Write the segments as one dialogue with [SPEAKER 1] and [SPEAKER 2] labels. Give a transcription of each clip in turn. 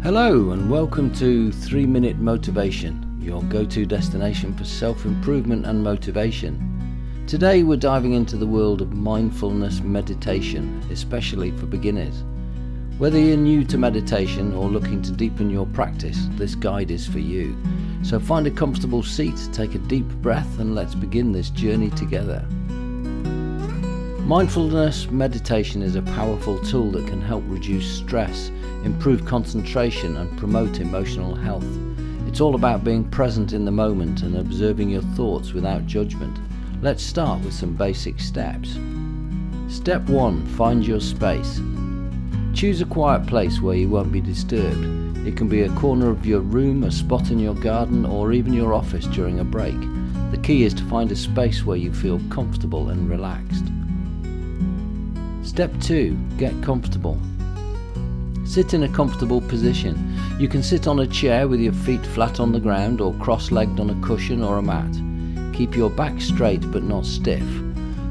[SPEAKER 1] Hello and welcome to 3 Minute Motivation, your go-to destination for self-improvement and motivation. Today we're diving into the world of mindfulness meditation, especially for beginners. Whether you're new to meditation or looking to deepen your practice, this guide is for you. So find a comfortable seat, take a deep breath, and let's begin this journey together. Mindfulness meditation is a powerful tool that can help reduce stress, improve concentration, and promote emotional health. It's all about being present in the moment and observing your thoughts without judgment. Let's start with some basic steps. Step 1. Find your space. Choose a quiet place where you won't be disturbed. It can be a corner of your room, a spot in your garden, or even your office during a break. The key is to find a space where you feel comfortable and relaxed. Step 2. Get comfortable. Sit in a comfortable position. You can sit on a chair with your feet flat on the ground or cross-legged on a cushion or a mat. Keep your back straight but not stiff,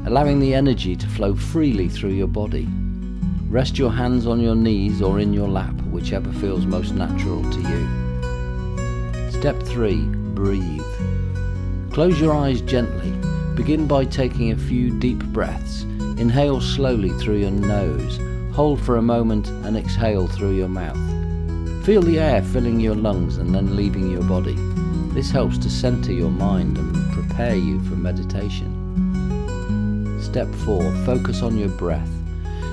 [SPEAKER 1] allowing the energy to flow freely through your body. Rest your hands on your knees or in your lap, whichever feels most natural to you. Step 3. Breathe. Close your eyes gently. Begin by taking a few deep breaths. Inhale slowly through your nose, hold for a moment and exhale through your mouth. Feel the air filling your lungs and then leaving your body. This helps to center your mind and prepare you for meditation. Step 4. Focus on your breath.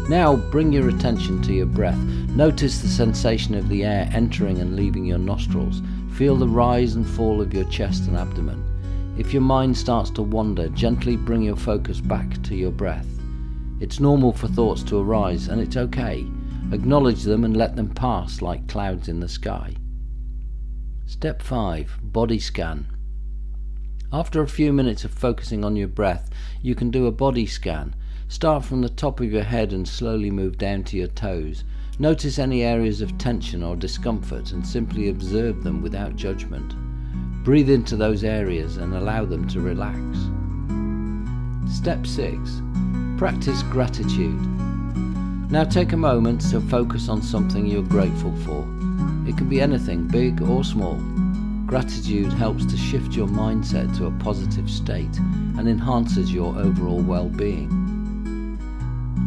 [SPEAKER 1] Now bring your attention to your breath. Notice the sensation of the air entering and leaving your nostrils. Feel the rise and fall of your chest and abdomen. If your mind starts to wander, gently bring your focus back to your breath. It's normal for thoughts to arise, and it's okay. Acknowledge them and let them pass like clouds in the sky. Step 5. Body scan. After a few minutes of focusing on your breath, you can do a body scan. Start from the top of your head and slowly move down to your toes. Notice any areas of tension or discomfort and simply observe them without judgment. Breathe into those areas and allow them to relax. Step 6. Practice gratitude. Now take a moment to focus on something you're grateful for. It can be anything, big or small. Gratitude helps to shift your mindset to a positive state and enhances your overall well-being.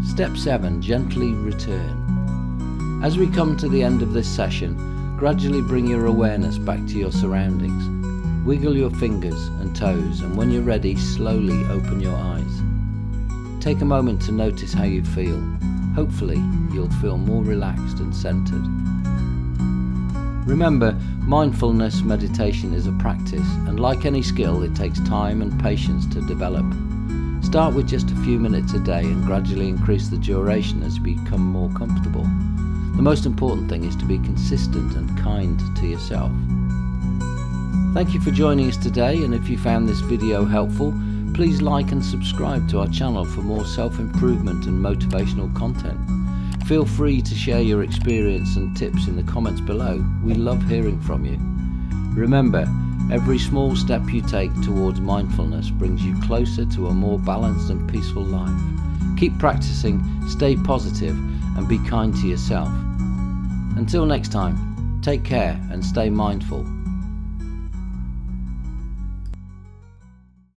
[SPEAKER 1] Step 7. Gently return. As we come to the end of this session, gradually bring your awareness back to your surroundings. Wiggle your fingers and toes, and when you're ready, slowly open your eyes. Take a moment to notice how you feel. Hopefully, you'll feel more relaxed and centered. Remember, mindfulness meditation is a practice, and like any skill, it takes time and patience to develop. Start with just a few minutes a day and gradually increase the duration as you become more comfortable. The most important thing is to be consistent and kind to yourself. Thank you for joining us today, and if you found this video helpful, please like and subscribe to our channel for more self-improvement and motivational content. Feel free to share your experience and tips in the comments below. We love hearing from you. Remember, every small step you take towards mindfulness brings you closer to a more balanced and peaceful life. Keep practicing, stay positive, and be kind to yourself. Until next time, take care and stay mindful.